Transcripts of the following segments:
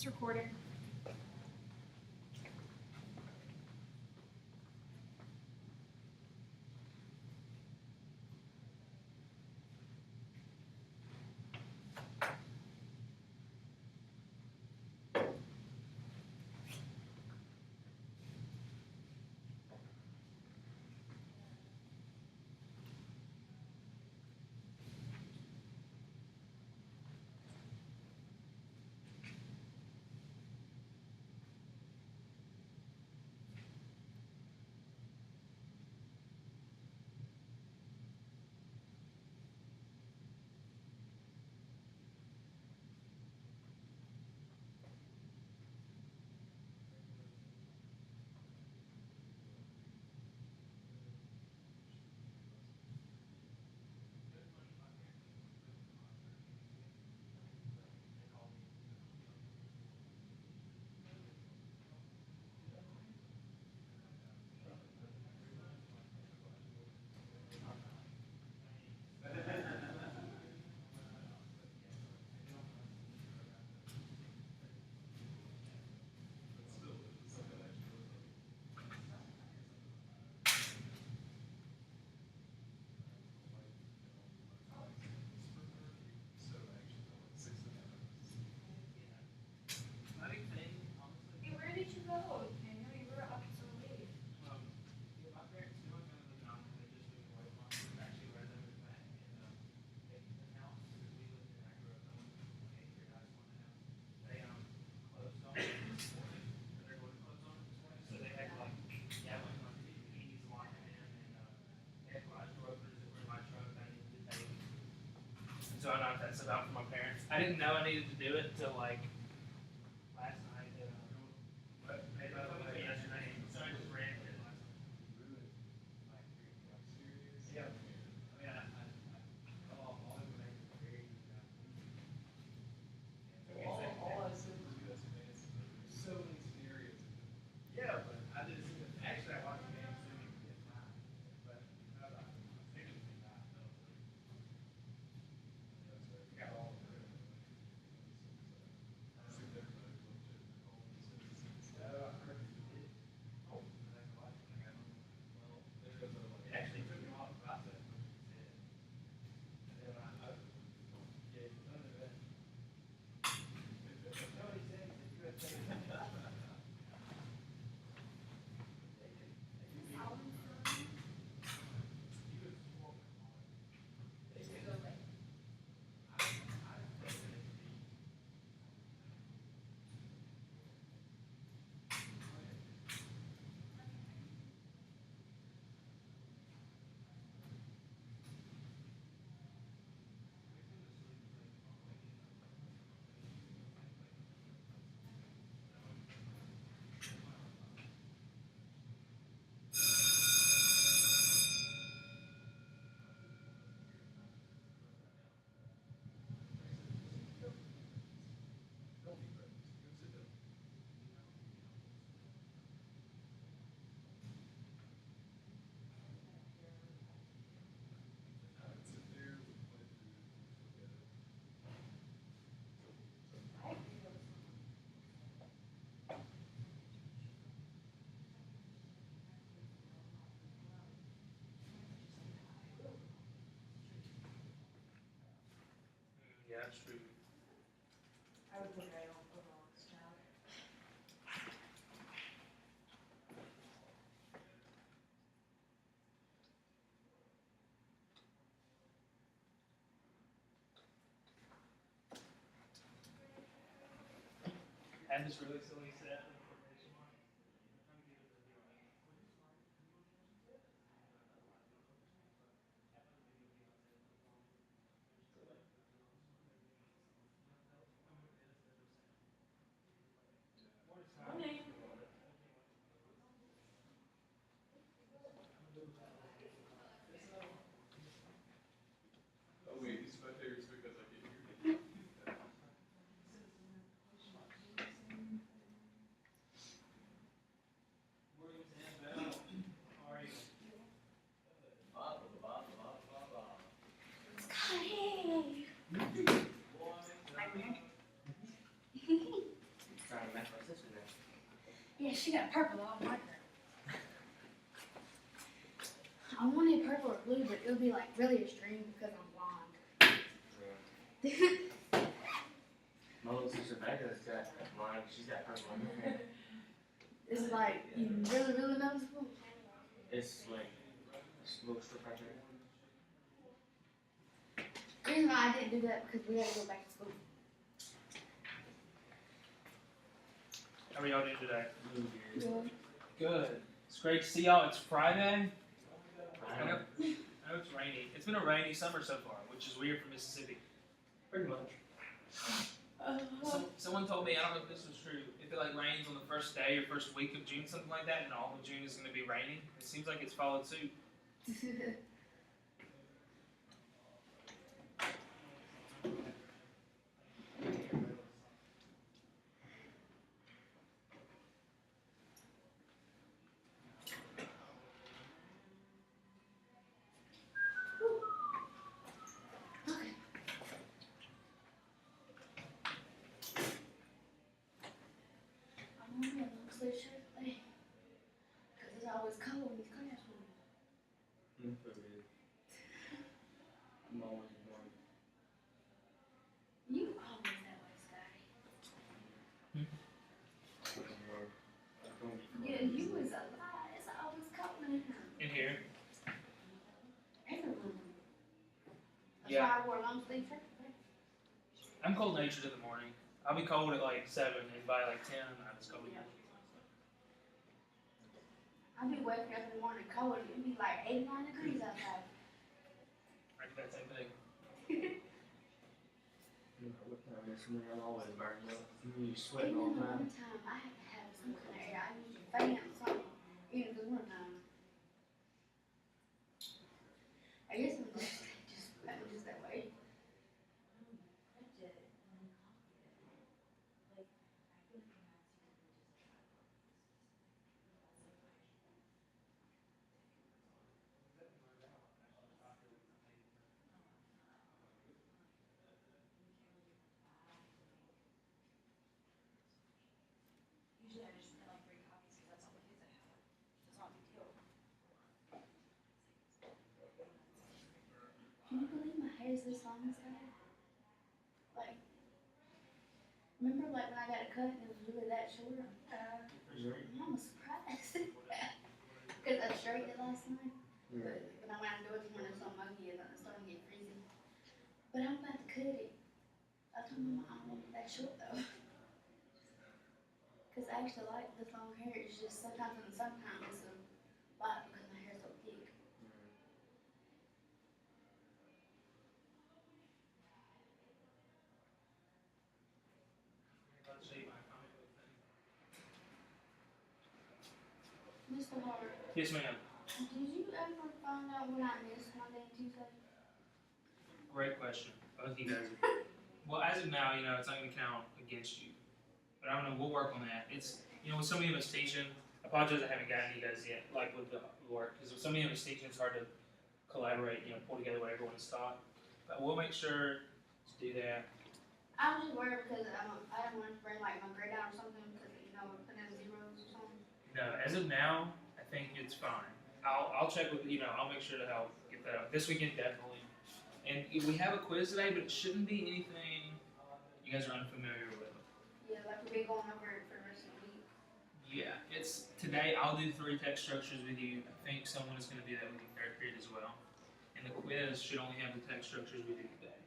It's recording. Hey, where did you go? I know you were up so late. So I knocked that stuff out for my parents. I didn't know I needed to do it until like last night. But maybe I was like yesterday. So I just ran it last night. Yeah. I mean, all the way to the very, all I said was you so many scenarios. Yeah, but I did actually I watched the game so many times. But I was thinking about it. Got all of it. No, I heard it. Oh, that's why I got home. Well, it actually took me a while to process what you said. And then yeah, none of that. No, he said you had taken it. Yeah, that's true. I would put right on the longest job. Had this really silly set of quotation marks. Morning. Oh wait, these are my favorites because I get here. Yeah, she got purple. I don't like her. I wanted purple or blue, but it would be like really extreme because I'm blonde. My little sister Becca's got mine. She's got purple in her hair. It's like really, really noticeable. It's like a little strip right there. The reason why I didn't do that because we had to go back to school. How are y'all doing today? Yeah. Good. It's great to see y'all. It's Friday. I know it's rainy. It's been a rainy summer so far, which is weird for Mississippi. Pretty much. Someone told me, I don't know if this was true, if it like rains on the first day or first week of June, something like that, and all of June is going to be raining. It seems like it's followed suit. I'm wearing a long sleeve shirt today because it's always cold in these classrooms. I'm always warm. You always that way, Scotty. Yeah, you was a lie. It's always cold in here. In here? Everyone. That's Yeah. why I wore a long sleeve shirt today. I'm cold natured in the morning. I'll be cold at like 7, and by like 10, I'm just cold. Yeah. I'll be waking up in the morning cold. It'd be like 89 degrees outside. I do that same thing. What time is it? I'm always burning up. You Even sweating in all the the time. wintertime, I have to have some kind of air. I use a fan or something. Even in the wintertime. I guess I'm just that way. Usually I just print like 3 copies because that's all the kids I have. It's not a big deal. Can you believe my hair is this long, Scotty? Like, remember like when I got it cut and it was really that short? I'm surprised. Because I straightened it last night. But when I went outdoors this morning, it was so muggy and it's starting to get freezing. But I'm about to cut it. I told my mom I want it that short though. Because I actually like this long hair. It's just sometimes in the summertime it's a lot because my hair's so thick. Let's show you my comic book thing. Mr. Hart, Yes, ma'am. did you ever find out when I missed Monday and Tuesday? Great question. Both of you guys. Well, as of now, it's not going to count against you. But I don't know. We'll work on that. It's, with so many of us teaching, I apologize I haven't gotten you guys yet, like with the work, because with so many of us teaching, it's hard to collaborate, pull together what everyone is taught. But we'll make sure to do that. I was just worried because I didn't want to bring like my grade down or something because put in zeros or something. No, as of now, I think it's fine. I'll check with, I'll make sure to help get that up. This weekend, definitely. And we have a quiz today, but it shouldn't be anything you guys are unfamiliar with. Yeah, like we'll be going over it for the rest of the week. Yeah, it's today. I'll do 3 text structures with you. I think someone is going to do that with you third period as well. And the quiz should only have the text structures we do today.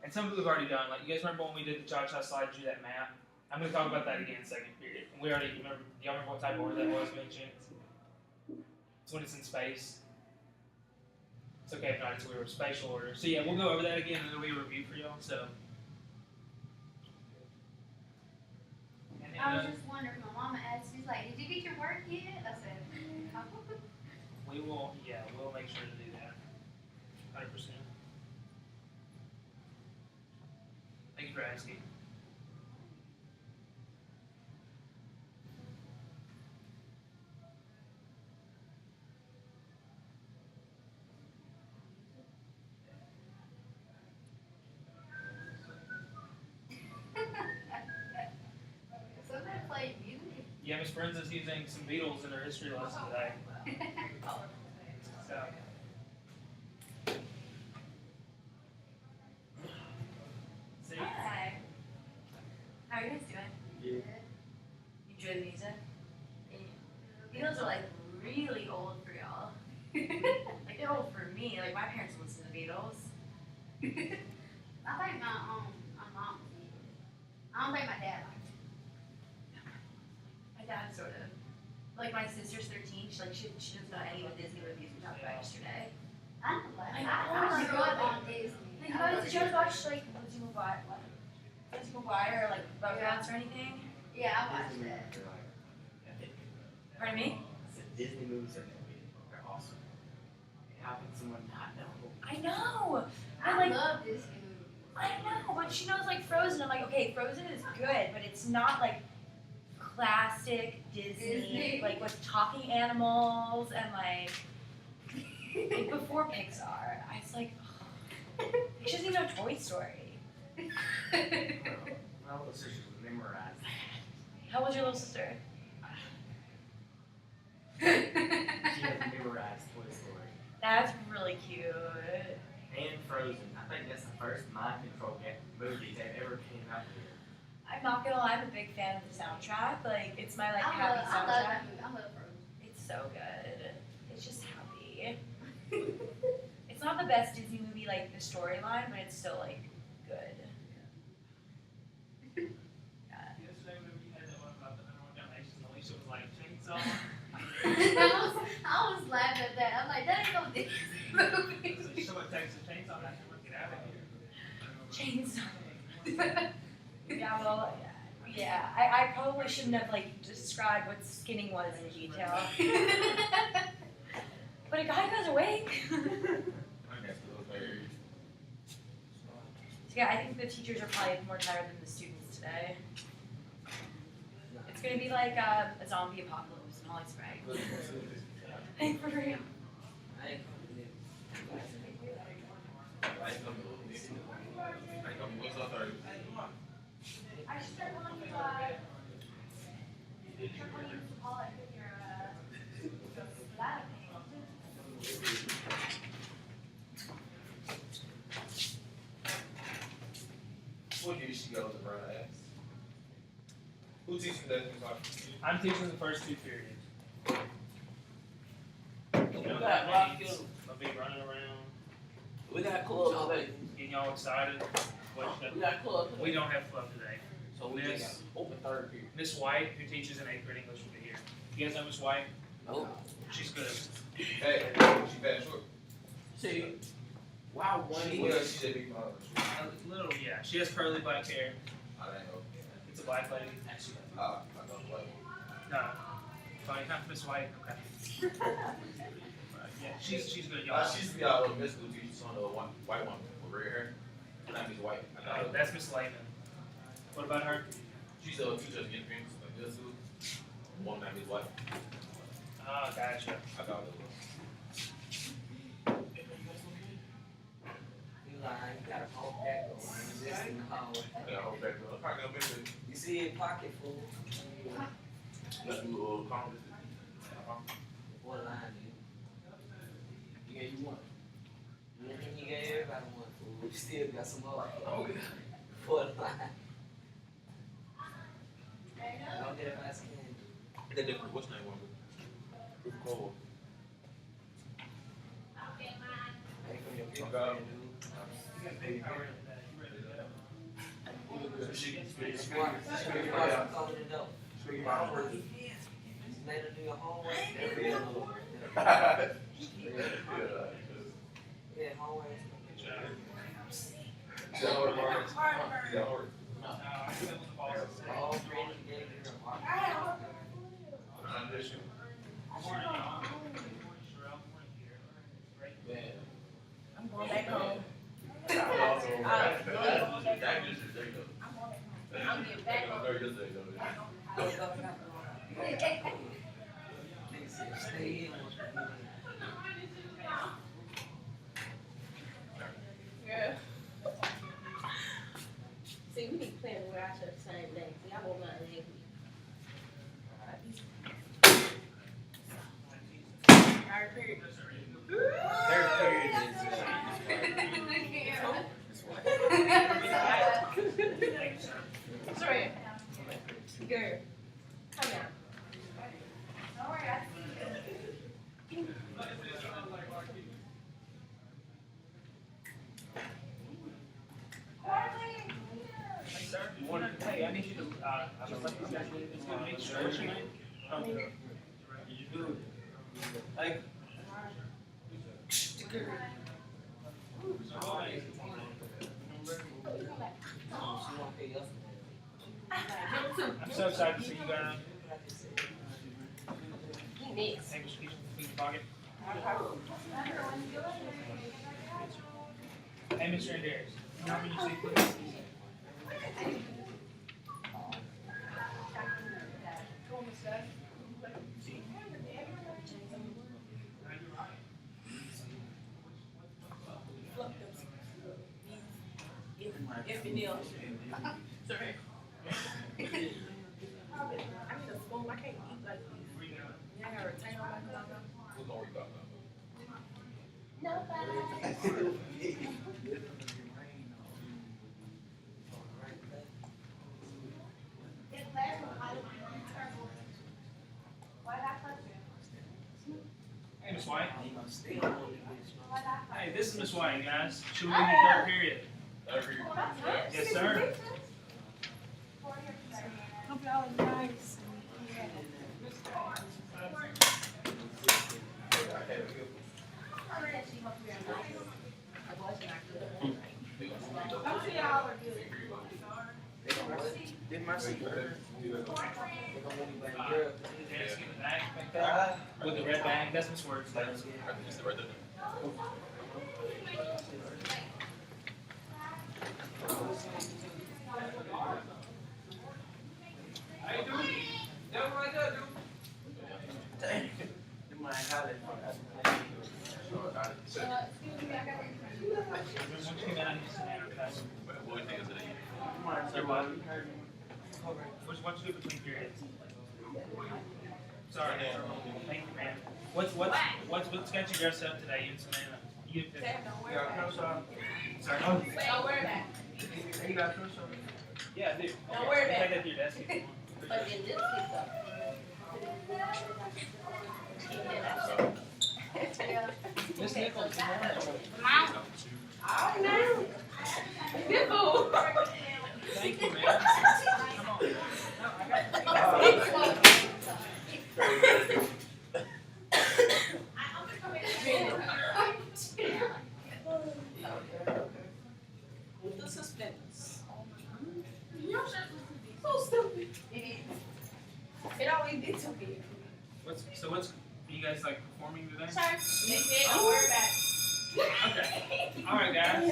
And some of it we've already done. Like, you guys remember when we did the cha-cha slide, drew that map? I'm going to talk about that again in second period. And we already remember. Do y'all remember what type of order that was, by any chance? It's when it's in space. It's okay if not. It's weird. Spatial order. So yeah, we'll go over that again, and it'll be a review for y'all. So. And then, I was just wondering, my mama asked, she's like, did you get your work yet? I said, we will. Yeah, we'll make sure to do that. 100%. Thank you for asking. somebody played music. Yeah, Miss Brenza's using some Beatles in her history lesson today. So. See? Hi. How are you guys doing? Yeah. You enjoy the music? Beatles are like really old for y'all. Like they're old for me. Like my parents listen to the Beatles. I think my mom did. I don't think my dad liked it. My dad sort of. Like my sister's 13. She doesn't know any of the Disney movies we talked about yesterday. I don't like it. I grew up on Disney. Like, did you guys watch like Lizzie McGuire or like Rugrats or anything? Yeah, I watched that. Pardon me? Disney movies are awesome. How can someone not know? I know. I like, love Disney movies. I know, but she knows like Frozen. I'm like, okay, Frozen is good, but it's not like classic Disney. Like with talking animals and like before Pixar. I was like, oh. She doesn't even know Toy Story. My little sister would memorize that. How old's your little sister? She has memorized Toy Story. That's really cute. And Frozen. I think that's the first mind control movie that ever came out here. I'm not gonna lie, I'm a big fan of the soundtrack. Like, it's my like I happy love soundtrack. that movie. I love Frozen. It's so good. It's just happy. It's not the best Disney movie, like the storyline, but it's still like good. Yesterday, whenever you had that one about the number one Dalmatians, Alicia was like, chainsaw. I was laughing at that. I'm like, that ain't no Disney movie. So someone texted chainsaw, and I said, get out of here. Chainsaw. Yeah, well, yeah. I probably shouldn't have like described what skinning was in detail. But a guy goes awake. Yeah, I think the teachers are probably more tired than the students today. It's gonna be like a zombie apocalypse in Holly Springs. Hey, for real. I should start calling you, Paul, I think you're, glad What year she goes to run ass? Who teaching that class? I'm teaching the first two periods. You know We that got means I'll be running around, We got club today. getting y'all excited. What We got club today. we don't have club today. So we just got open third period. Miss White, who teaches in 8th grade English, will be here. You guys know Miss White? No. She's good. Hey, she bad short. See, wow, one She was. was, she said big mom. A little, yeah. She has curly black hair. I don't know. It's a black lady. I know what. No. Sorry, not Miss White. Okay. Yeah, she's good, y'all. She used to be our little middle school teacher, son of a white woman with red hair. Her name is White. I know. That's Miss Lehman. What about her? She's a teacher in Phoenix, like middle school. One name is White. Oh, gotcha. I got it. You lying, you got a whole pack of just in the hallway. Yeah, I hope that girl. I can't remember. You see it pocket full. Let's do a little conversation. What line, dude? You gave you one. And then you gave everybody one, fool. You still got some more. Oh, yeah. What line? Don't get it by skin. They're different. What's name one? Who's cold? Hey, from your big Okay. friend, dude. You got big power in that. You ready to go? Speaking about I'm calling it up. Speaking about her. Let her do your homework. They're real little. Yeah. Yeah, homework. Tell her, Mark. Tell her. I said when the boss is All three of them gave you a mark. Audition. Morning, y'all. Morning, Sherelle. Morning, Pierre. Great. Man. I'm going back home. I'm getting back home. I was going back Nigga said, stay in. Girl. See, we need to plan where I should the same day. See, I want my leg. Girl, come down. Don't worry, I see you. Hey, sir, hey, I need you to, I just like you guys, it's gonna make sure what's your name? You do. Like. I'm so excited to see you guys. Take a speech in your pocket. Hey, Mr. Andrews, you know when you say please? If you kneel. Sorry. I need a spoon. I can't eat like this. Yeah, I got a retain on my tongue. We're gonna worry about that. Hey, Miss White. Hey, this is Miss White, guys. She'll lead you third period. Yes, sir. Hope y'all are nice. Did my seat hurt? Desk in the back, like that. With the red bag. That's Miss Words. Just right there. How you doing? Doing right there, dude. Did my highlight for that? Once you get out of this scenario, guys. What do you think is today? What's do between periods? Sorry, thank you, man. What's got you dressed up today, you and Savannah? You pick. Sorry. Oh, Don't wear that. You got close up. yeah, I do. Don't worry about Take that to your desk if you want. But in this Miss Nichols, good morning. Oh, no. Nipple. Thank you, man. Come on. No, I got With the suspenders. So stupid. It is. It always did to me. What's you guys like performing today? Church. Don't worry about it. Okay. All right, guys.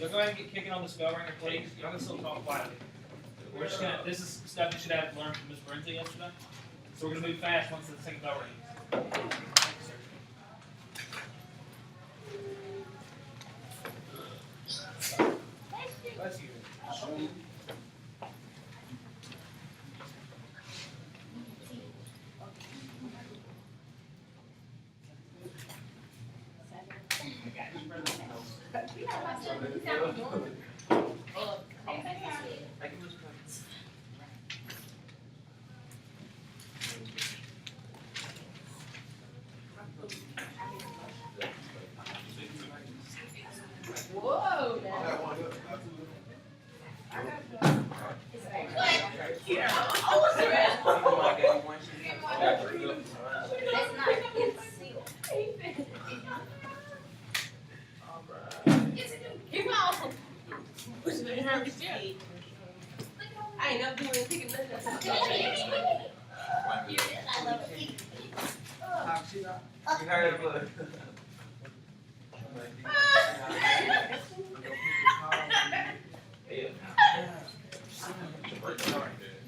You'll go ahead and get kicking on the spell ringer, please. Y'all can still talk quietly. We're just gonna. This is stuff you should have learned from Miss Brenda yesterday. So we're gonna move fast once the second bell rings. Thank you, sir. Bless you. Whoa. That's not concealed. I ain't never doing anything nothing. I love it. You heard of it.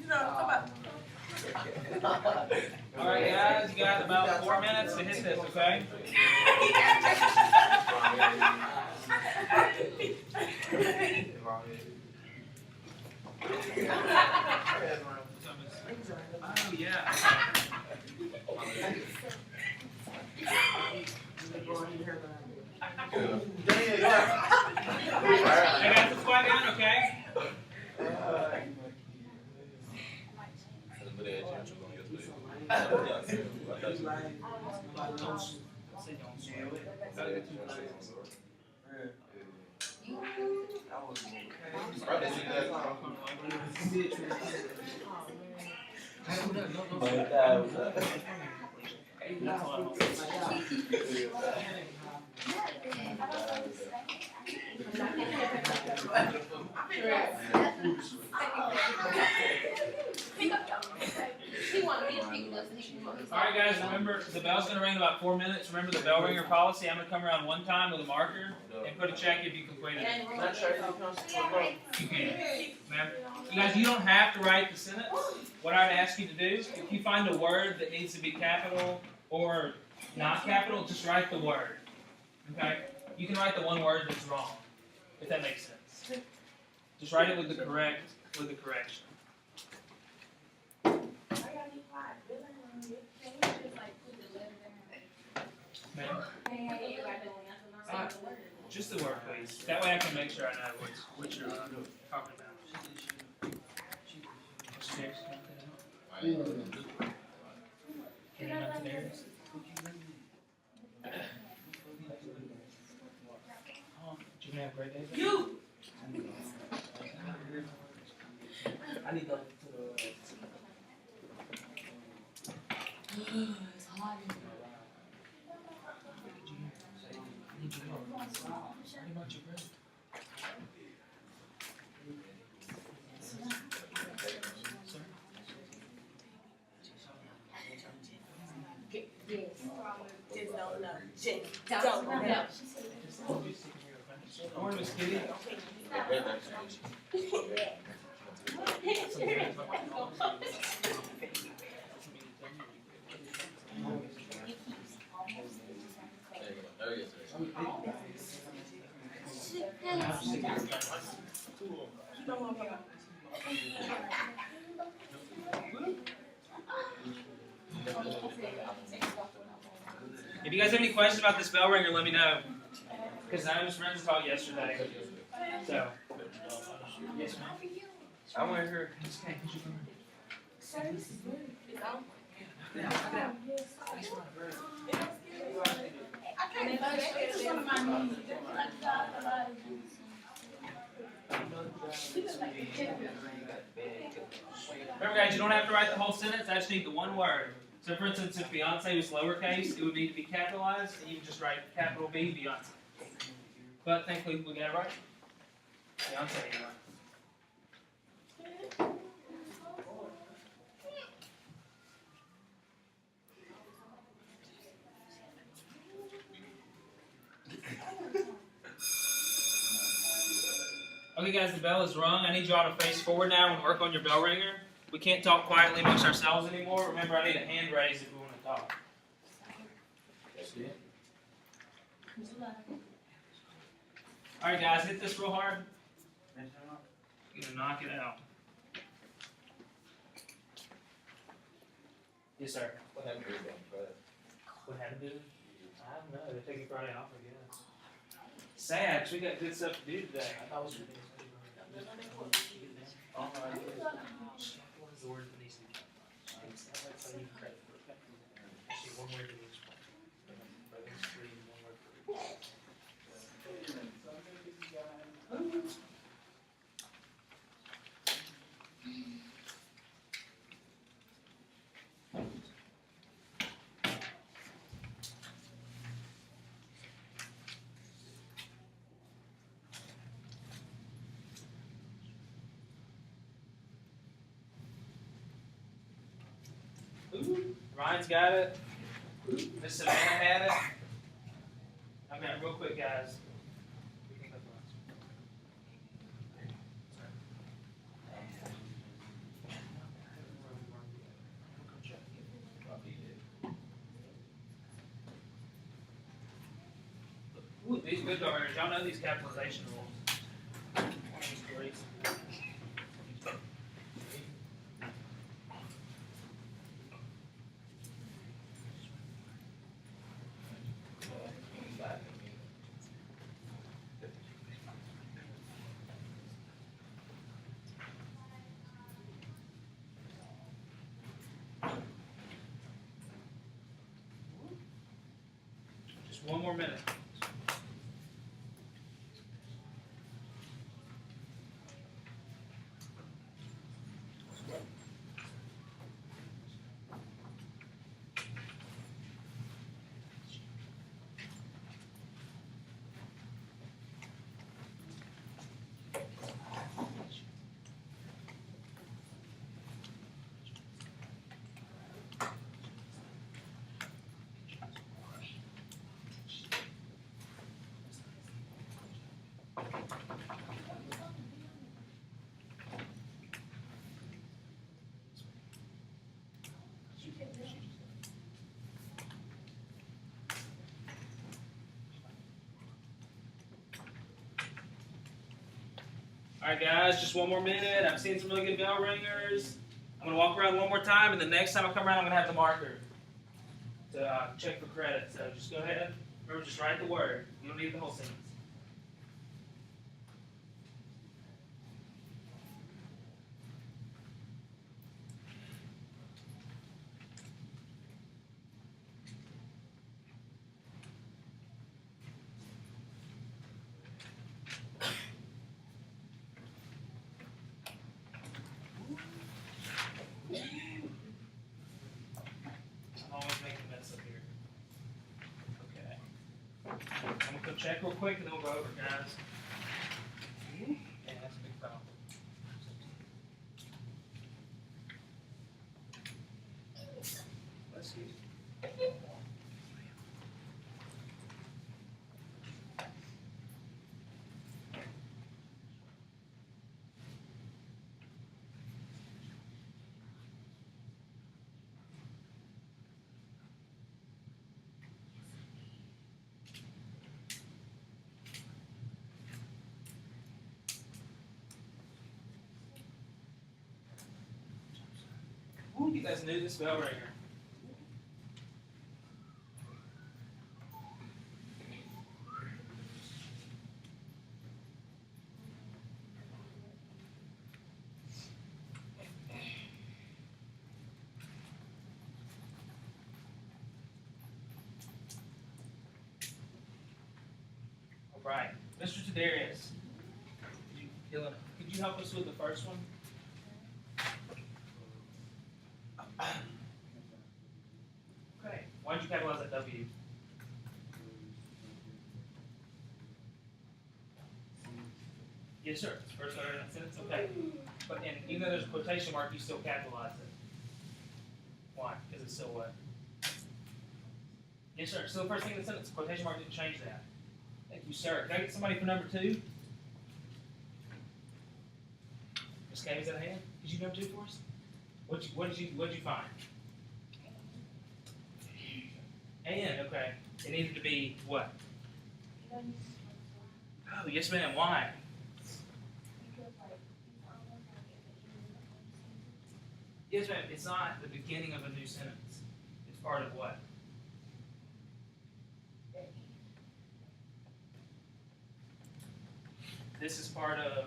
You know, come on. All right, guys, you got about 4 minutes to hit this, okay? Oh, yeah. I got this quiet down, okay? Alright guys, remember, the bell's gonna ring in about 4 minutes. Remember the bell ringer policy. I'm gonna come around one time with a marker and put a check if you completed it. You can. Ma'am. You guys, you don't have to write the sentence. What I'd ask you to do, if you find a word that needs to be capital or not capital, just write the word. Okay? You can write the one word that's wrong, if that makes sense. Just write it with the correction. Ma'am? Just the word, please. That way I can make sure I know what you're talking about. Upstairs. Can you not upstairs? You gonna have a great day? You! I need to go to It's hot. Morning, Miss Kitty. If you guys have any questions about this bell ringer, let me know. Because I was friends talk yesterday. So. Yes, ma'am. I want to hear. Remember, guys, you don't have to write the whole sentence. I just need the one word. So, for instance, if Beyonce was lowercase, it would need to be capitalized, and you would just write capital B, Beyonce. But thankfully, we got it right. Beyonce, anyway. Okay, guys, the bell is rung. I need you all to face forward now and work on your bell ringer. We can't talk quietly amongst ourselves anymore. Remember, I need a hand raise if we want to talk. All right, guys, hit this real hard. You're gonna knock it out. Yes, sir. What happened to What happened to it? I don't know. They're taking Friday off, I guess. Sad, 'cause we got good stuff to do today. I thought it was good. All right. What is the word that needs to be capitalized? So you credit for it. Actually, one word in each one. But there's three, one word for each. Ryan's got it. Miss Savannah had it. Okay, real quick, guys. Ooh, these good governors, y'all know these capitalization rules. Just one more minute. All right, guys, just one more minute. I'm seeing some really good bell ringers. I'm going to walk around one more time, and the next time I come around, I'm going to have the marker to check for credit. So just go ahead. Remember, just write the word. You don't need the whole sentence. I'm always making a mess up here. Okay. I'm going to go check real quick, and then we'll go over, guys. Yeah, that's a big problem. Let's see. Ooh, you guys knew this bell ringer. All right, Mr. Tadarius, could you help us with the first one? Okay, why did you capitalize that W? Yes, sir. It's the first letter in that sentence. Okay, but even though there's a quotation mark, you still capitalize it. Why? Because it's still what? Yes, sir. Still the first thing in the sentence. Quotation mark didn't change that. Thank you, sir. Can I get somebody for number 2? Miss Kay, is that a hand? Did you number 2 for us? What did you find? And okay, it needed to be what? Oh, yes, ma'am. Why? Yes, ma'am. It's not the beginning of a new sentence. It's part of what? This is part of.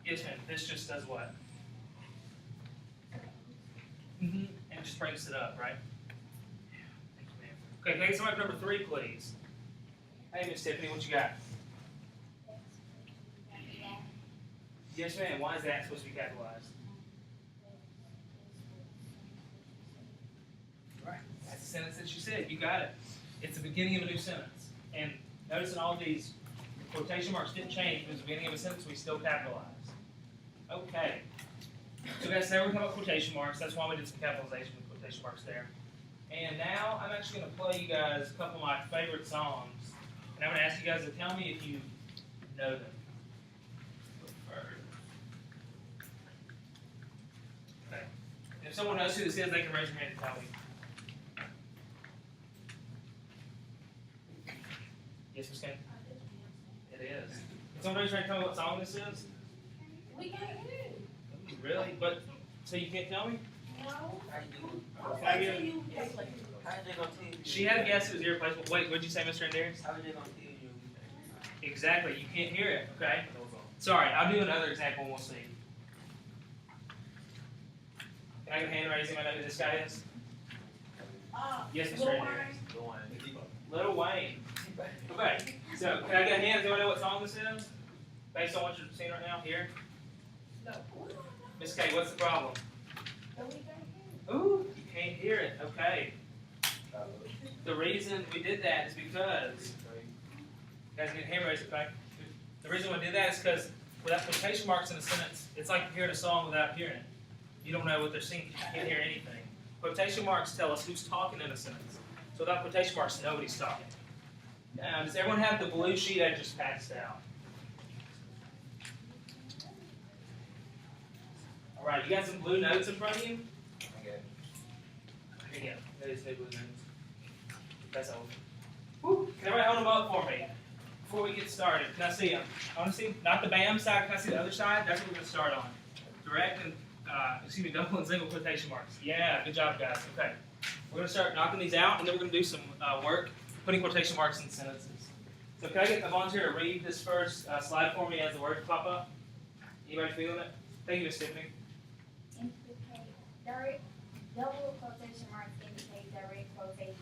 Yes, ma'am. This just does what? And it just breaks it up, right? Thank you, ma'am. Okay, can I get somebody for number 3, please? Hey, Miss Tiffany, what you got? Yes, ma'am. Why is that supposed to be capitalized? Right. That's the sentence that you said. You got it. It's the beginning of a new sentence. And notice in all these, the quotation marks didn't change. It was the beginning of a sentence. We still capitalized. Okay. So guys, there we come up with quotation marks. That's why we did some capitalization with quotation marks there. And now I'm actually going to play you guys a couple of my favorite songs. And I'm going to ask you guys to tell me if you know them. Okay. And if someone knows who this is, they can raise your hand and tell me. Yes, Miss Kay? It is. Can someone raise your hand and tell me what song this is? We can't hear it. Really? But, so you can't tell me? No. Can I get- How they gonna tell you? She had a guess it was irreplaceable. Wait, what did you say, Mr. Andarius? How they gonna tell you? Exactly. You can't hear it. Okay. Sorry. I'll do another example and we'll see. Can I get a hand raising? I know who this guy is. Yes, Mr. Lil Andrews. Go on. Lil Wayne. Okay, so can I get a hand? Does anyone know what song this is? Based on what you're seeing right now here? No. Miss K, what's the problem? No, we can't hear. Ooh, you can't hear it. Okay. The reason we did that is because, you guys get hand raised, okay? The reason we did that is because without quotation marks in a sentence, it's like hearing a song without hearing it. You don't know what they're singing, you can't hear anything. Quotation marks tell us who's talking in a sentence. So without quotation marks, nobody's talking. Now, does everyone have the blue sheet I just passed out? All right, you got some blue notes in front of you? Okay. Here you go. There's no blue notes. That's all. Woo. Can everybody hold them up for me before we get started? Can I see them? I want to see, not the BAM side, can I see the other side? That's what we're going to start on. Direct and, double and single quotation marks. Yeah, good job, guys. Okay. We're going to start knocking these out, and then we're going to do some work putting quotation marks in sentences. So can I get a volunteer to read this first slide for me as the words pop up? Anybody feeling it? Thank you, Miss Tiffany. Indicate direct, double quotation marks indicate direct quotation.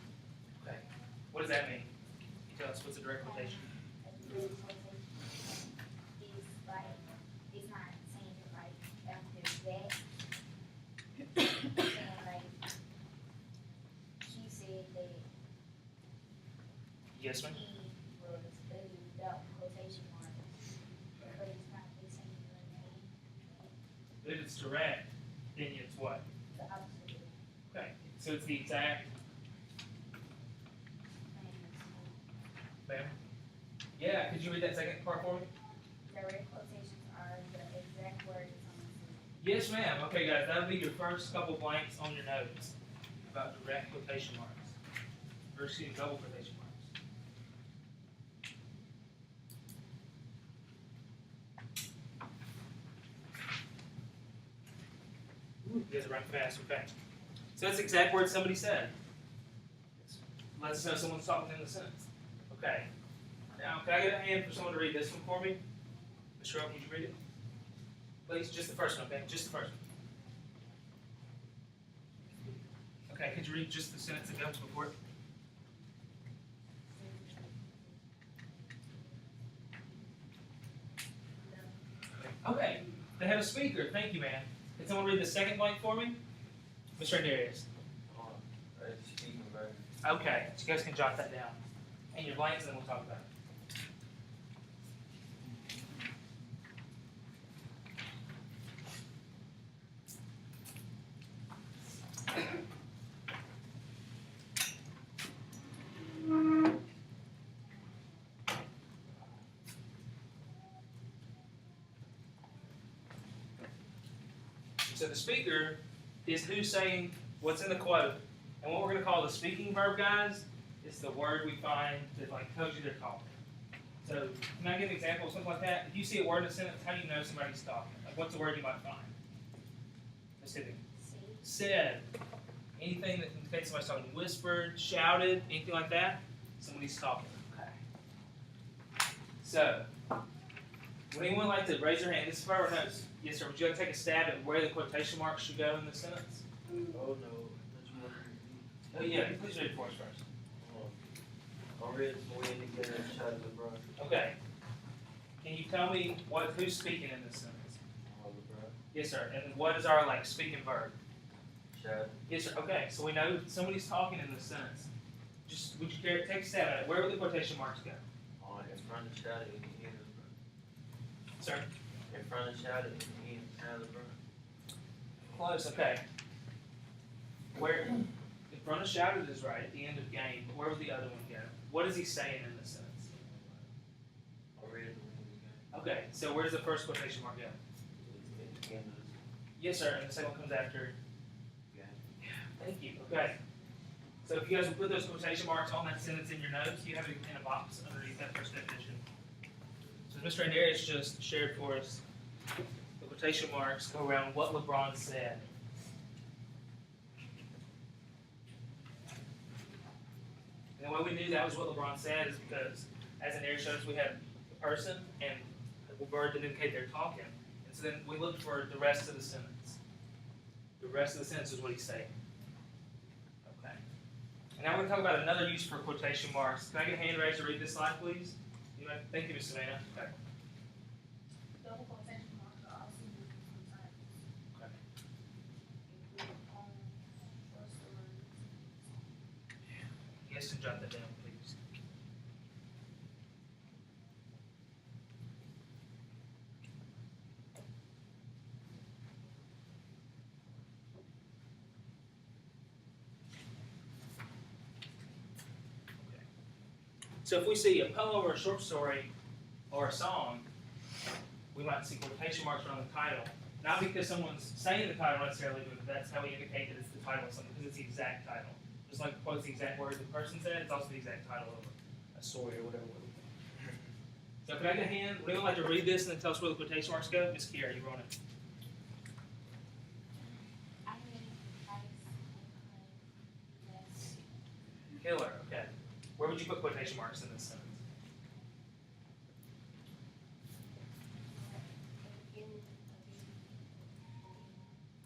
Okay. What does that mean? Can you tell us what's a direct quotation? A direct quotation is like, it's not saying it like after that. Saying like, she said that Yes, ma'am. he was without quotation marks, but it's not the same thing. If it's direct, then it's what? The opposite of Okay. So it's the exact. Bam. Yeah, could you read that second part for me? direct quotations are the exact words on the sentence. Yes, ma'am. Okay, guys, that'll be your first couple blanks on your notes about direct quotation marks. Or excuse me, double quotation marks. Ooh, you guys are running fast. Okay. So that's the exact word somebody said. Lets us know someone's talking in the sentence. Okay. Now, can I get a hand for someone to read this one for me? Mr. Oak, would you read it? Please, just the first one, okay? Just the first one. Okay, could you read just the sentence that comes before it? Okay, they have a speaker. Thank you, man. Can someone read the second blank for me? Mr. Darius. Speaking verb. Okay, so you guys can jot that down. And your blanks, and then we'll talk about it. So the speaker is who's saying what's in the quote. And what we're going to call the speaking verb, guys, is the word we find that like tells you they're talking. So can I give an example of something like that? If you see a word in a sentence, how do you know somebody's talking? Like what's a word you might find? Let's see. Said. Anything that indicates somebody's talking. Whispered, shouted, anything like that, somebody's talking. Okay. So, would anyone like to raise their hand? This is for our notes. Yes, sir. Would you like to take a stab at where the quotation marks should go in the sentence? Oh no. Oh, yeah. Please read it for us first. I read the way indicated shot of LeBron. Okay. Can you tell me who's speaking in this sentence? LeBron. Yes, sir. And what is our speaking verb? Shot. Yes, sir. Okay. So we know somebody's talking in this sentence. Just would you care to take a stab at it? Where would the quotation marks go? In front of shot in the end of LeBron. Sir. In front of shot in the end of LeBron. Close. Okay. Where in front of shouted is right at the end of game. But where would the other one go? What is he saying in this sentence? I read the way Okay. So where does the first quotation mark go? at the end of Yes, sir. And the second one comes after. the game. Thank you. Okay. So if you guys will put those quotation marks on that sentence in your notes, you have it in a box underneath that first definition. So Mr. Andarius just shared for us the quotation marks go around what LeBron said. And the way we knew that was what LeBron said is because, as in shows, we had the person and the word that indicate they're talking. And so then we looked for the rest of the sentence. The rest of the sentence is what he's saying. Okay. And now we're going to talk about another use for quotation marks. Can I get a hand raised to read this slide, please? Thank you, Ms. Savannah. Okay. Double quotation marks are also used sometimes. Okay. Include on, trustworthy. You guys can jot that down, please. Okay. So if we see a poem or a short story or a song, we might see quotation marks around the title. Not because someone's saying the title necessarily, but that's how we indicate that it's the title of something, because it's the exact title. Just like it quotes the exact words the person said, it's also the exact title of a story or whatever. So can I get a hand? Would anyone like to read this and then tell us where the quotation marks go? Ms. Kiera, you're on it. I mean, yes. Killer, okay. Where would you put quotation marks in this sentence?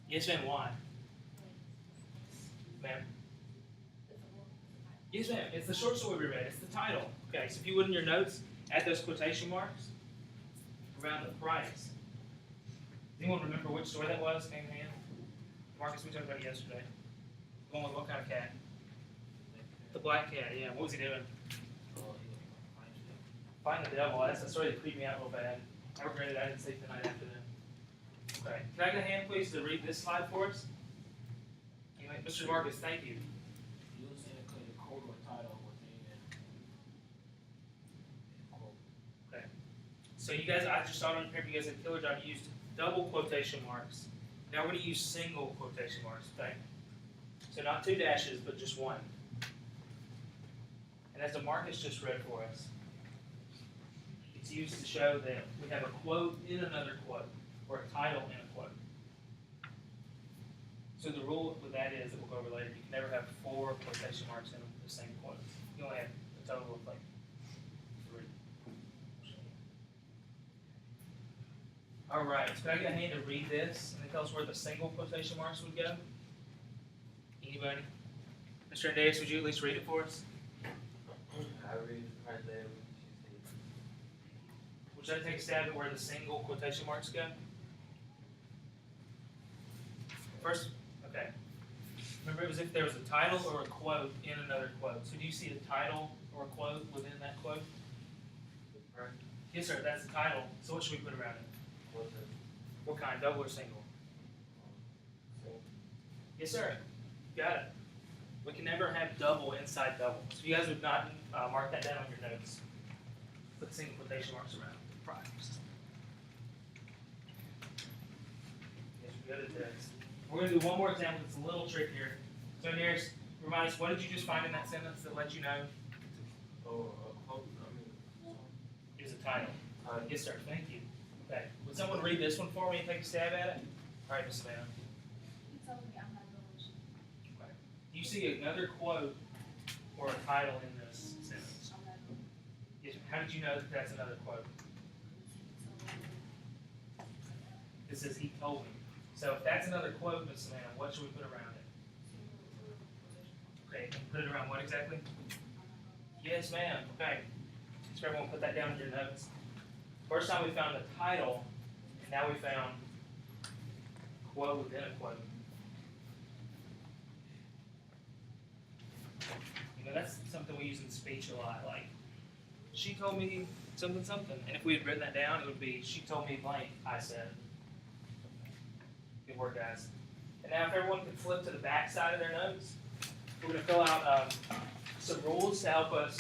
Yes, ma'am, why? Ma'am? Yes, ma'am. It's the short story we read. It's the title. Okay, so if you would in your notes, add those quotation marks around the price. Does anyone remember which story that was? Hand in hand. Marcus, we talked about it yesterday. The one with what kind of cat? The black cat, yeah. What was he doing? Find the devil. That's a story that creeped me out real bad. I regretted I didn't sleep the night after that. Okay. Can I get a hand, please, to read this slide for us? Anyway, Mr. Marcus, thank you. You was saying clear the quote or title within quote. Okay. So you guys, I just saw it on paper, you guys did a killer job. You used double quotation marks. Now we're going to use single quotation marks, okay? So not two dashes, but just one. And as the Marcus just read for us, it's used to show that we have a quote in another quote, or a title in a quote. So the rule with that is, that we'll go over later, you can never have 4 quotation marks in the same quote. You only have a total of like 3. All right, so can I get a hand to read this and then tell us where the single quotation marks would go? Anybody? Mr. Andreas, would you at least read it for us? I read right there. Would you take a stab at where the single quotation marks go? First, okay. Remember, it was if there was a title or a quote in another quote. So do you see a title or a quote within that quote? Right. Yes, sir, that's the title. So what should we put around it? What kind, double or single? Yes, sir. Got it. We can never have double inside double. So you guys would not mark that down on your notes. Put single quotation marks around the price. Yes, we go to text. We're going to do one more example that's a little trickier. So, Darius, remind us, what did you just find in that sentence that let you know it was a title? Yes, sir. Thank you. Okay. Would someone read this one for me and take a stab at it? All right, Miss Savannah. He told me I'm not going Okay. Do you see another quote or a title in this sentence? I'm not going Yes, how did you know that that's another quote? It says he told me. So if that's another quote, Miss Savannah, what should we put around it? Okay, put it around what exactly? Yes, ma'am. Okay. So everyone put that down in your notes. First time we found the title, and now we found quote within a quote. You know, that's something we use in speech a lot. Like, she told me something, something. And if we had written that down, it would be, she told me blank, I said. Good work, guys. And now if everyone can flip to the back side of their notes, we're going to fill out some rules to help us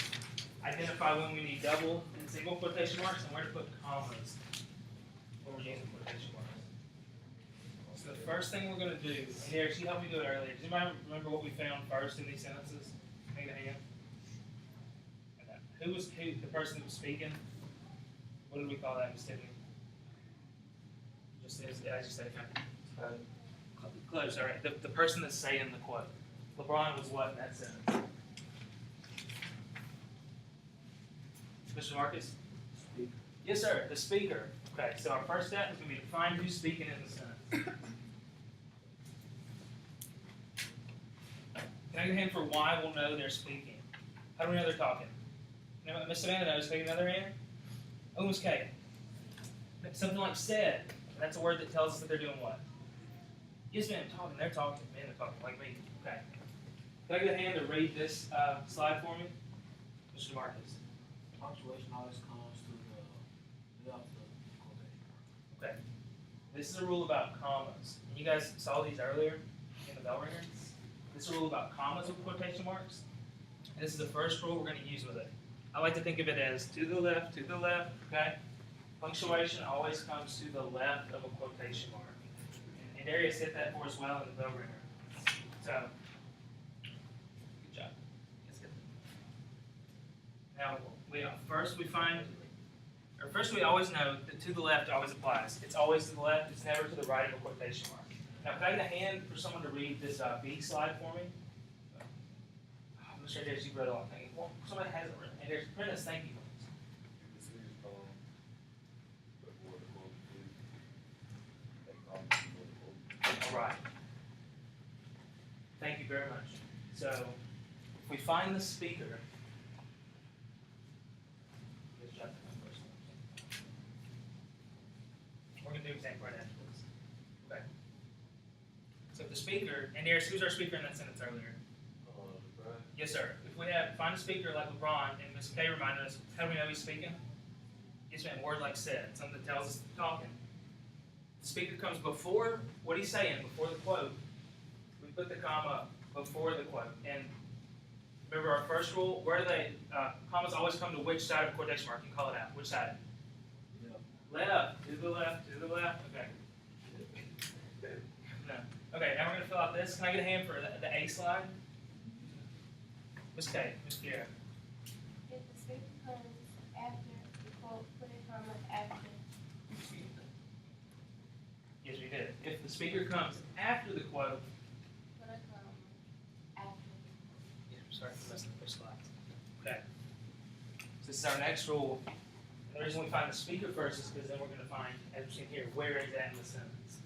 identify when we need double and single quotation marks and where to put commas when we're using quotation marks. So the first thing we're going to do, and here, she helped me do it earlier. Does anybody remember what we found first in these sentences? Hang a hand. Okay. Who was the person that was speaking? What did we call that, Ms. Tiffany? Just as I just said, close. All right. The person that's saying the quote. LeBron was what in that sentence? Mr. Marcus? Speaker. Yes, sir. The speaker. Okay. So our first step is going to be to find who's speaking in the sentence. Can I I get a hand for why we'll know they're speaking? How do we know they're talking? Miss Savannah knows. Take another hand. Oh, Miss Kay. Something like said. That's a word that tells us that they're doing what? Yes, ma'am. Talking. They're talking. Man, they're talking like me. Okay. Can I get a hand to read this slide for me, Mr. Marcus? Punctuation always comes to the left of the quotation. Okay. This is a rule about commas. And you guys saw these earlier in the bell ringer. This is a rule about commas with quotation marks. And this is the first rule we're going to use with it. I like to think of it as to the left, okay? Punctuation always comes to the left of a quotation mark. And Darius hit that for us well in the bell ringer. So, good job. That's good. Now, first we always know that to the left always applies. It's always to the left, it's never to the right of a quotation mark. Now, can I get a hand for someone to read this B slide for me? I'm sure Darius, you've read all. Well, somebody hasn't written. And there's Prentice, thank you. All right. Thank you very much. So, if we find the speaker, we're going to do example right after this. Okay. So, if the speaker, and Darius, who's our speaker in that sentence earlier? Yes, sir. If we find a speaker like LeBron, and Ms. Kay reminded us, how do we know he's speaking? Yes, ma'am. Word like said, something that tells us he's talking. The speaker comes before what he's saying, before the quote. We put the comma before the quote. And remember our first rule, where do they, commas always come to which side of the quotation mark? You can call it out. Which side? Left. To the left, to the left. Okay. No. Okay, now we're going to fill out this. Can I get a hand for the A slide? Miss Kay, Miss Kiera. If the speaker comes after the quote, put a comma after. Yes, we did. If the speaker comes after the quote, Put a comma after. yeah, sorry for messing up the slides. Okay. So this is our next rule. And the reason we find the speaker first is because then we're going to find, as we're seeing here, where is that in the sentence.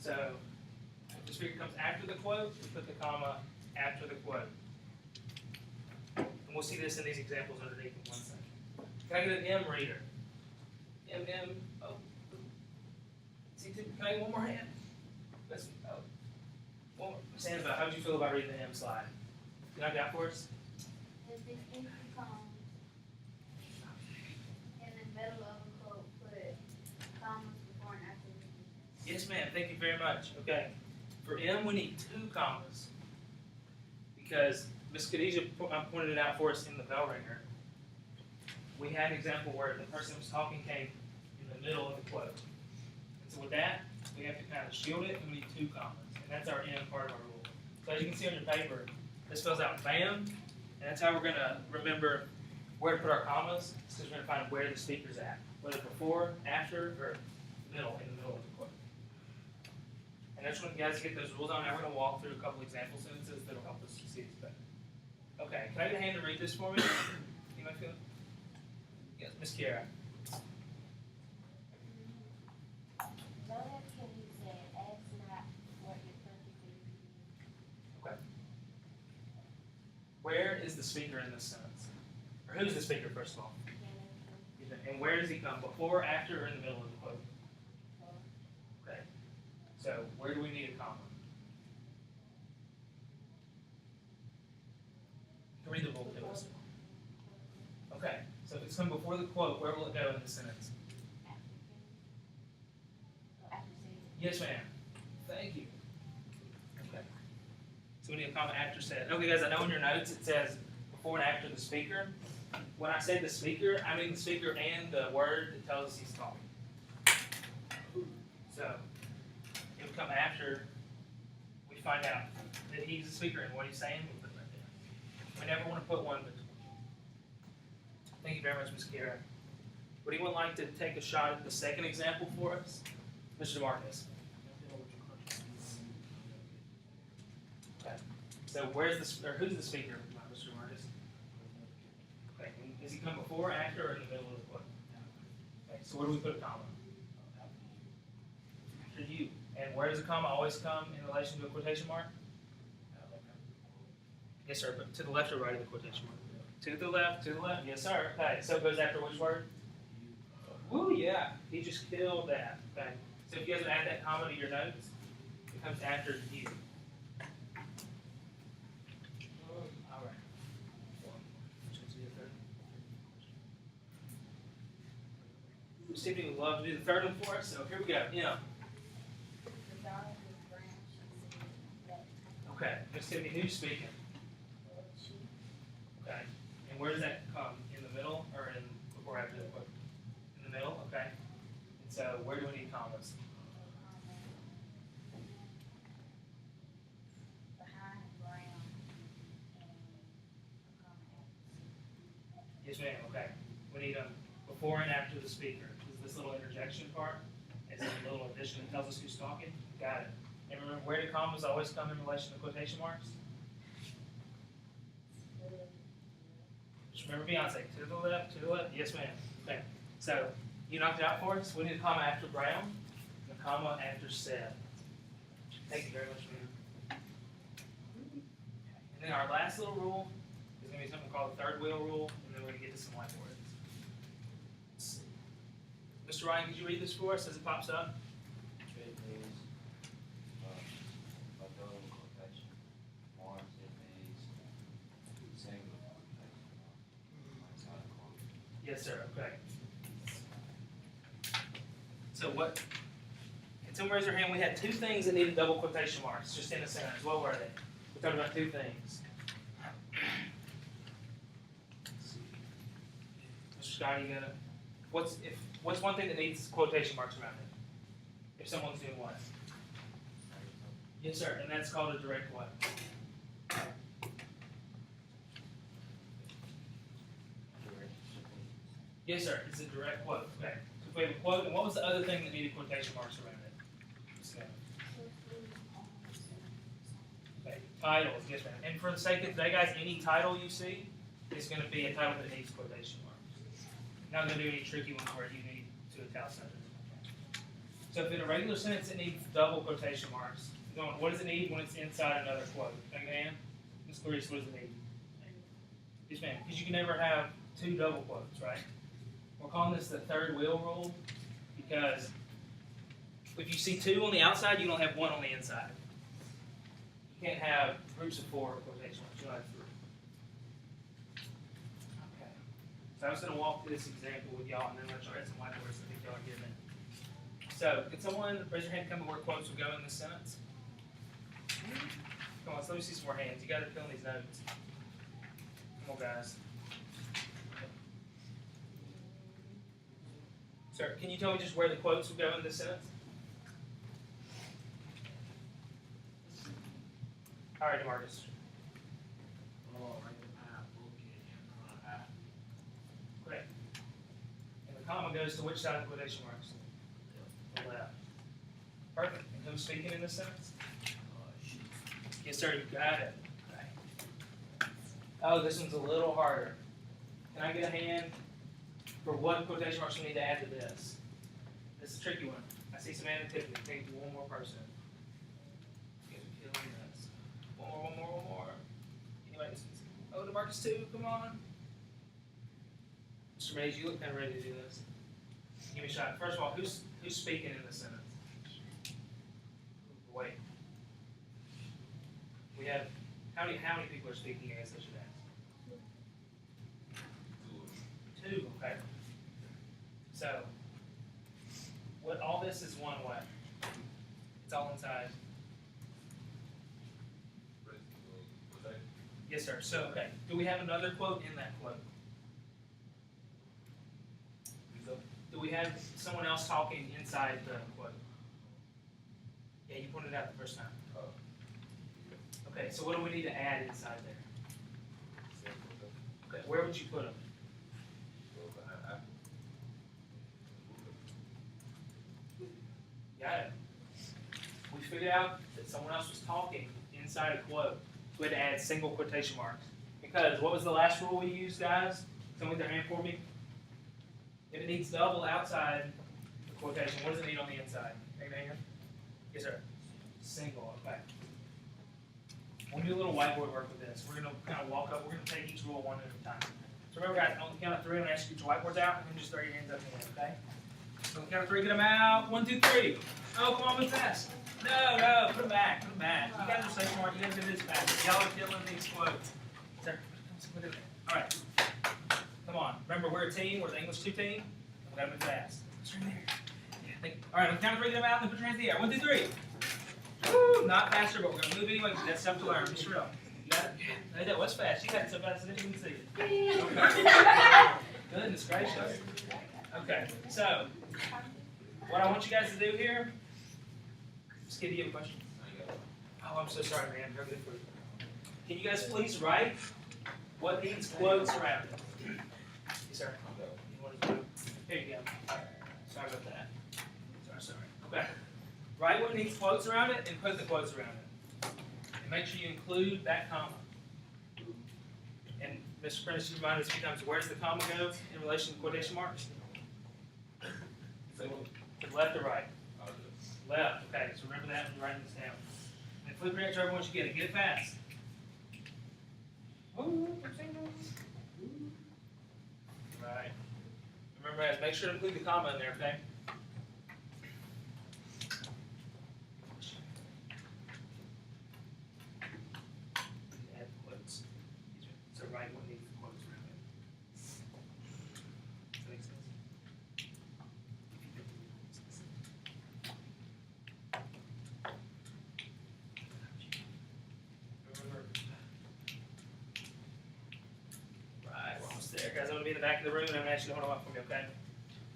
So if the speaker comes after the quote, we put the comma after the quote. And we'll see this in these examples underneath in 1 second. Can I get an M reader? M. Oh. See, can I get one more hand? Let's, oh. One more. Miss Annabelle, how would you feel about reading the M slide? Can I got for us? If the speaker comes in the middle of a quote, put commas before and after. Yes, ma'am. Thank you very much. Okay. For M, we need 2 commas. Because Ms. Khadijah pointed it out for us in the bell ringer. We had an example where the person who was talking came in the middle of the quote. And so with that, we have to kind of shield it, and we need 2 commas. And that's our M part of our rule. So as you can see on your paper, this spells out BAM, and that's how we're going to remember where to put our commas, because we're going to find where the speaker's at, whether before, after, or middle, in the middle of the quote. And I just want you guys to get those rules on. Now we're going to walk through a couple example sentences that will help us see this better. Okay, can I get a hand to read this for me? Anybody feel it? Yes, Miss Kiera. Don't have can you say ask not what you're perfectly. Okay. Where is the speaker in this sentence? Or who's the speaker, first of all? And where does he come? Before, after, or in the middle of the quote? Okay. So, where do we need a comma? You can read the rule to us. Okay. So, if it's come before the quote, where will it go in the sentence? Yes, ma'am. Thank you. Okay. So, we need a comma after said. Okay, guys, I know in your notes it says before and after the speaker. When I say the speaker, I mean the speaker and the word that tells us he's talking. So, it would come after we find out that he's the speaker and what he's saying. We put it right there. We never want to put one between. Thank you very much, Ms. Kiera. Would anyone like to take a shot at the second example for us? Mr. DeMarcus. Okay. So, who's the speaker, Mr. DeMarcus? Okay. Does he come before, after, or in the middle of the quote? Okay. So, where do we put a comma? After you. And where does a comma always come in relation to a quotation mark? Yes, sir, but to the left or right of the quotation mark? To the left, yes, sir. Okay, so it goes after which word? Woo, yeah, he just killed that. Okay, so if you guys would add that comma to your notes, it comes after you. All right. Stevie would love to do the third one for us, so here we go. Yeah. Okay, Miss Tiffany, who's speaking? Okay, and where does that come? In the middle or in before or after the quote? In the middle, okay. And so where do we need commas? Yes, ma'am. Okay, we need them before and after the speaker. This little interjection part is a little addition that tells us who's talking. Got it. And remember, where do commas always come in relation to quotation marks? Just remember Beyonce, to the left, to the left. Yes, ma'am. Okay. So you knocked it out for us. We need a comma after Brown and a comma after said. Thank you very much, ma'am. And then our last little rule is going to be something called the third wheel rule, and then we're going to get to some white words. Let's see. Mr. Ryan, could you read this for us as it pops up? Trade means, a double quotation. Marks, it means single quotation. Outside of quote. Yes, sir. Okay. So what? Can someone raise their hand? We had two things that needed double quotation marks just in a sentence. What were they? We talked about two things. Mr. Scott, you got what's one thing that needs quotation marks around it? If someone's doing what? Yes, sir. And that's called a direct what? Yes, sir. It's a direct quote. Okay. So if we have a quote, and what was the other thing that needed quotation marks around it? Okay. Titles, yes, ma'am. And for the sake of today, guys, any title you see is going to be a title that needs quotation marks. Not going to do any tricky ones where you need to italicise it. So if in a regular sentence it needs double quotation marks, what does it need when it's inside another quote? Again, Ms. Clarice, what does it need? Yes, ma'am. Because you can never have two double quotes, right? We're calling this the third wheel rule because if you see two on the outside, you don't have one on the inside. You can't have groups of four quotation marks. You'll have three. Okay. So I was going to walk through this example with y'all and then let y'all add some whiteboards. I think y'all are getting it. So, can someone raise your hand, come and where quotes will go in this sentence? Come on, so let me see some more hands. You guys are filling these notes. Come on, guys. Sir, can you tell me just where the quotes will go in this sentence? All right, DeMarcus. Great. And the comma goes to which side of the quotation marks? The left. Perfect. And who's speaking in this sentence? Yes, sir. You got it. Okay. Oh, this one's a little harder. Can I get a hand for what quotation marks we need to add to this? This is a tricky one. I see Samantha and Tiffany. Take one more person. You guys are killing this. One more. Anybody? Oh, DeMarcus too. Come on. Mr. Mays, you look kind of ready to do this. Give me a shot. First of all, who's speaking in this sentence? Wait. We have how many people are speaking? I guess I should ask. Two. Okay. So, what all this is one way. It's all inside. Yes, sir. So, okay. Do we have another quote in that quote? Do we have someone else talking inside the quote? Yeah, you pointed out the first time. Okay, so what do we need to add inside there? Okay, where would you put them? Got it. We figured out that someone else was talking inside a quote. We had to add single quotation marks. Because what was the last rule we used, guys? Someone with their hand for me? If it needs double outside the quotation, what does it need on the inside? Take a hand. Yes, sir. Single, okay. We'll do a little whiteboard work with this. We're gonna kind of walk up. We're gonna take each rule one at a time. So remember, guys, on the count of three, I'm gonna ask you to get your whiteboards out, and then just throw your hands up in the air, okay? So on the count of three, get them out. 1, 2, 3. Oh, come on, move fast. No, put them back, put them back. You guys are so smart. You guys do this fast. Y'all are killing these quotes. Sir, look at that. All right. Come on. Remember, we're a team. We're the English 2 team. We gotta move fast. It's right there. Yeah, all right, on the count of three, get them out, and then put your hands in the air. 1, 2, 3. Woo! Not faster, but we're gonna move anyway because that's stuff to learn. Just real. You got it? Hey, that was fast. You got it so fast I didn't even see it. Okay. Goodness gracious. Okay, so what I want you guys to do here. Just give you a question. Oh, I'm so sorry, man. Very good for you. Can you guys please write what needs quotes around it? Yes, sir. You want to do? Here you go. Sorry about that. Sorry. Okay. Write what needs quotes around it and put the quotes around it. And make sure you include that comma. And Mr. Prentice, you remind us a few times, where does the comma go in relation to quotation marks? So, to the left or right? Left. Okay, so remember that when you're writing this down. And flip your answer over once you get it. Get it fast. Right. Remember, guys, make sure to include the comma in there, okay? Add quotes. So write what needs the quotes around it. Does that make sense? Right, we're almost there. Guys, I'm going to be in the back of the room and I'm going to ask you to hold on for me, okay?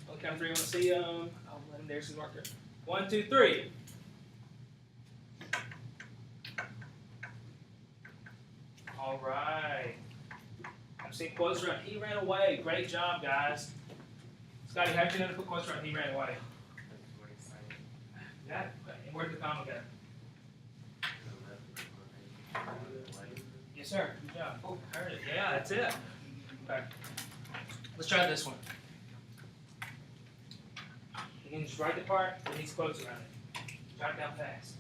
On the count of three, I want to see I'll let him there's his marker. 1, 2, 3. All right. I'm seeing quotes around. He ran away. Great job, guys. Scotty, how did you know to put quotes around? He ran away. Got it? Okay. And where did the comma go? Yes, sir. Good job. Oh, heard it. Yeah, that's it. Okay. Let's try this one. You can just write the part that needs quotes around it. Jot it down fast.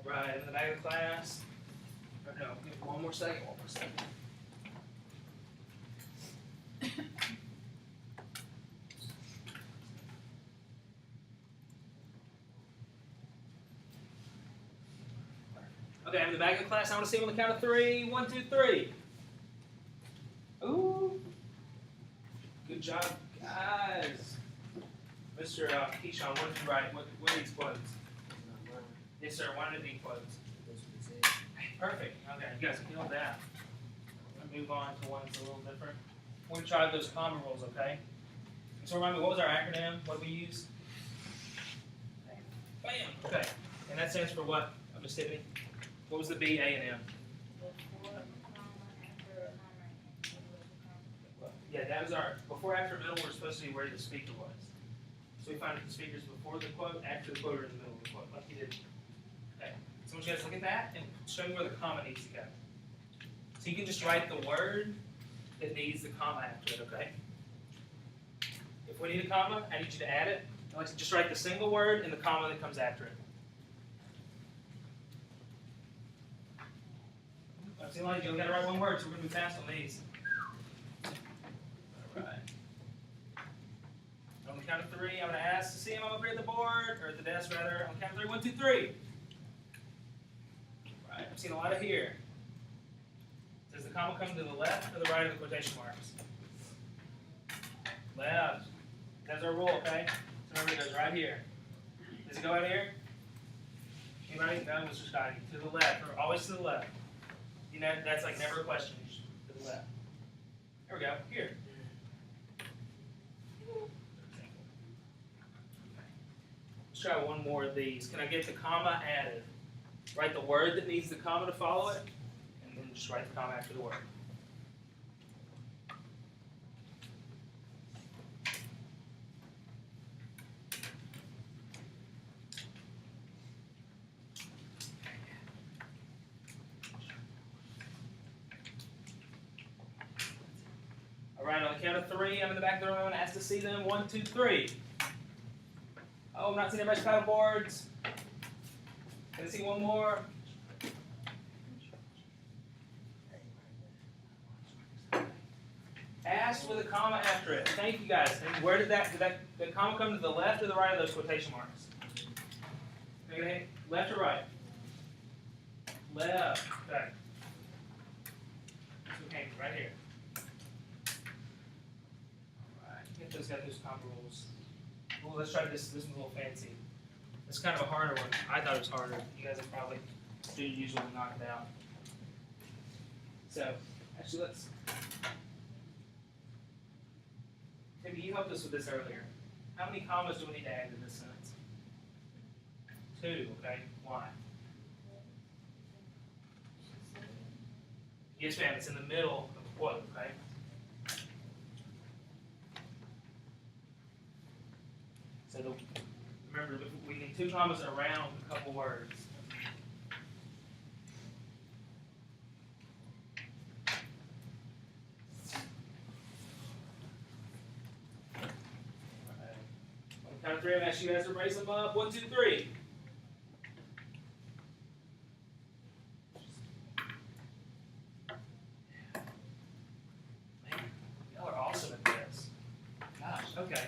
Right, in the back of the class. Or no, give it one more second. Okay, I'm in the back of the class. I want to see you on the count of three. 1, 2, 3. Ooh. Good job, guys. Mr. Keyshawn, what did you write? What needs quotes? Yes, sir. Why did it need quotes? Perfect. Okay, you guys killed that. I'm gonna move on to one that's a little different. We're gonna try those common rules, okay? So remind me, what was our acronym? What did we use? BAM. Okay. And that stands for what, Miss Tiffany? What was the B, A, and M? Yeah, that was our before, after, middle. We're supposed to be where the speaker was. So we find that the speaker's before the quote, after the quote, or in the middle of the quote, like you did. Okay. So I want you guys to look at that and show me where the comma needs to go. So you can just write the word that needs the comma after it, okay? If we need a comma, I need you to add it. I like to just write the single word and the comma that comes after it. I'm seeing like you only got to write one word, so we're going to move fast on these. All right. On the count of three, I'm going to ask to see him over at the board, or at the desk rather. On the count of three, 1, 2, 3. Right, I'm seeing a lot of here. Does the comma come to the left or the right of the quotation marks? Left. That's our rule, okay? So remember, it goes right here. Does it go out here? Anybody? No, Mr. Scotty. To the left, or always to the left. You know, that's like never a question. Just to the left. Here we go. Here. Let's try one more of these. Can I get the comma added? Write the word that needs the comma to follow it, and then just write the comma after the word. All right, on the count of three, I'm in the back of the room. I'm going to ask to see them. 1, 2, 3. Oh, I'm not seeing everybody's paddle boards. Can I see one more? Asked with a comma after it. Thank you guys. And where did the comma come to the left or the right of those quotation marks? Okay, left or right? Left. Okay. This one came right here. Alright, get those guys those comma rules. Well, let's try this. This one's a little fancy. It's kind of a harder one. I thought it was harder. You guys have probably do usually knock it out. So, actually, let's. Maybe you helped us with this earlier. How many commas do we need to add to this sentence? 2, okay? Why? Yes, ma'am. It's in the middle of the quote, okay? So remember, we need 2 commas around a couple words. Count of 3, I'm going to ask you guys to raise them up. 1, 2, 3. Man, y'all are awesome at this. Gosh, okay.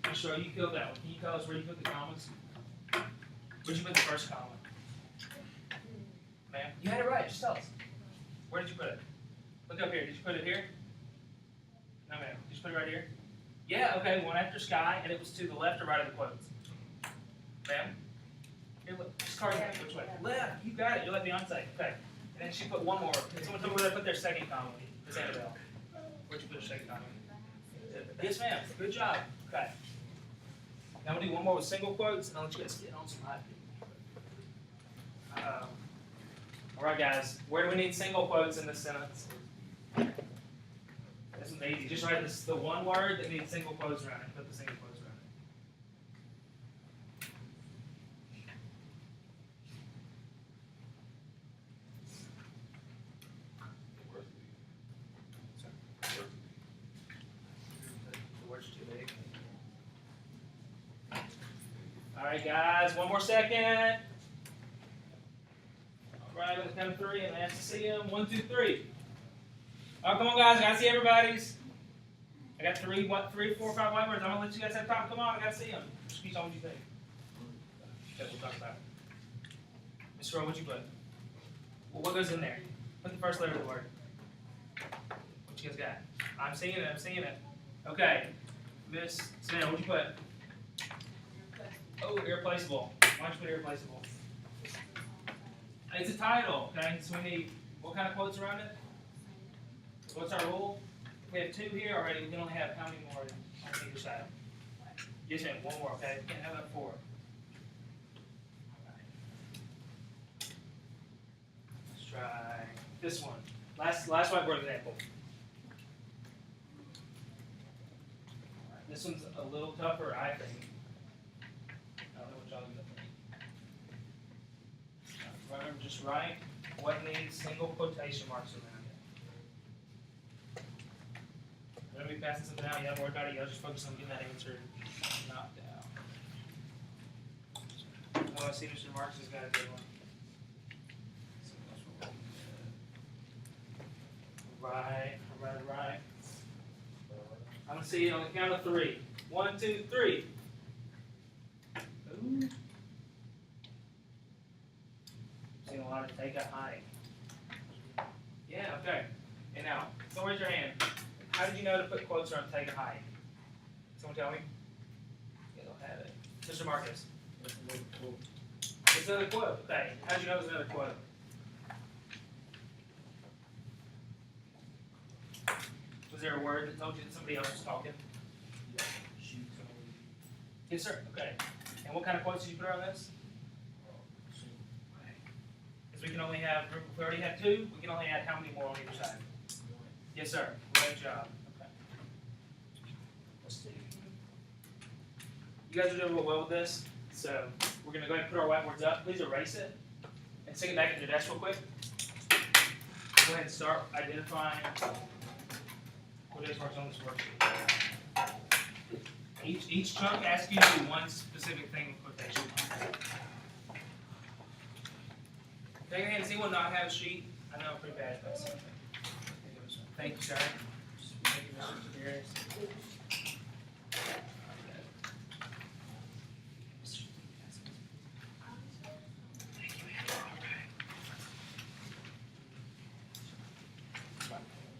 I'm sure you killed that one. Can you tell us where you put the commas? Where'd you put the first comma? Ma'am, you had it right. Just tell us. Where did you put it? Look up here. Did you put it here? No, ma'am. Did you put it right here? Yeah, okay, one after sky, and it was to the left or right of the quotes. Ma'am? Here, look, just card it which way? Left, you got it, you're like Beyonce. Okay. And then she put one more. Can someone tell me where they put their second comma? Miss Annabelle. Where'd you put your second comma? Yes, ma'am. Good job. Okay. Now I'm gonna do one more with single quotes, and I'll let you guys get on some hot feet. Alright guys, where do we need single quotes in this sentence? This one's easy. Just write the one word that needs single quotes around it. Put the single quotes around it. The word's too big. Alright guys, one more second. Alright, on the count of 3, and ask to see them. 1, 2, 3. Oh, come on, guys. I gotta see everybody's. I got 3, 4, 5 whiteboards. I'm gonna let you guys have time. Come on, I gotta see them. Just tell me what you think. Okay, we'll talk about it. Mr. Rowe, what'd you put? Well, what goes in there? Put the first letter of the word. What you guys got? I'm seeing it. I'm seeing it. Okay. Miss Savannah, what'd you put? Oh, irreplaceable. Why don't you put irreplaceable? It's a title. Okay, so we need what kind of quotes around it? What's our rule? We have 2 here already. We can only have how many more on either side? Yes, ma'am. One more, okay? We can't have that 4. Let's try this one. Last whiteboard example. This one's a little tougher, I think. I don't know what y'all do. Remember, just write what needs single quotation marks around it. I'm going to be passing something out. You don't worry about it. Y'all just focus on getting that answer knocked out. Oh, I see Mr. Marks has got a good one. Right. I'm going to see it on the count of 3. 1, 2, 3. Ooh. Seeing a lot of take a hike. Yeah, okay. And now, someone raise your hand. How did you know to put quotes around take a hike? Someone tell me? Yeah, they'll have it. Mr. Marcus. It's another quote. Okay. How did you know it was another quote? Was there a word that told you that somebody else was talking? Yes, sir. Okay. And what kind of quotes did you put on this? Because we can only have, if we already have 2, we can only add how many more on either side? Yes, sir. Great job. Okay. Let's see. You guys are doing real well with this, so we're going to go ahead and put our whiteboards up. Please erase it and stick it back in your desk real quick. Go ahead and start identifying quotation marks on this worksheet. Each chunk asks you to do one specific thing with quotation marks. Take your hand. Does anyone not have a sheet? I know I'm pretty bad at this. Thank you, sir. Thank you, Mr. Severus.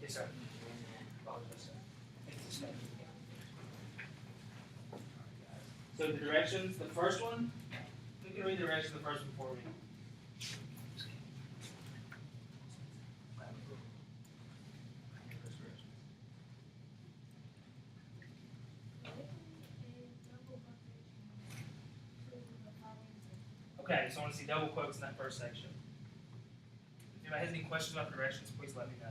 Yes, sir. So the directions, the first one, we can read the directions of the first one before we. Okay, so I want to see double quotes in that first section. If anybody has any questions about the directions, please let me know.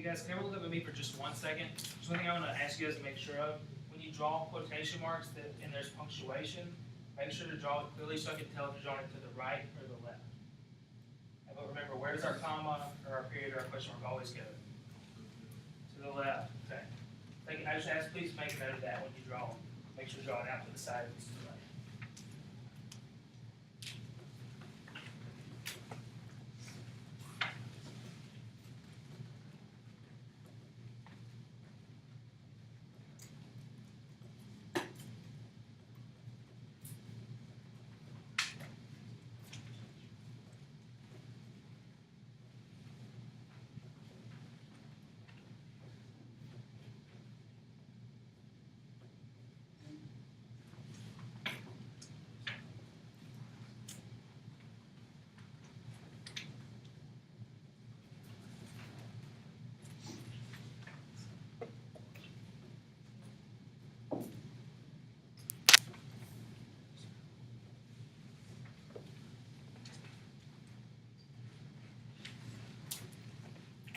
guys, can everyone look up at me for just 1 second? Just one thing I want to ask you guys to make sure of. When you draw quotation marks and there's punctuation, make sure to draw it clearly so I can tell if you're drawing it to the right or the left. But remember, where does our comma or our period or our question mark always go? To the left. Okay. I just ask, please make a note of that when you draw. Make sure to draw it out to the side if it's to the right.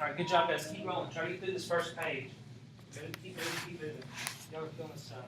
All right, good job, guys. Keep rolling. Try to get through this first page. Keep moving, keep moving. Y'all are feeling this stuff.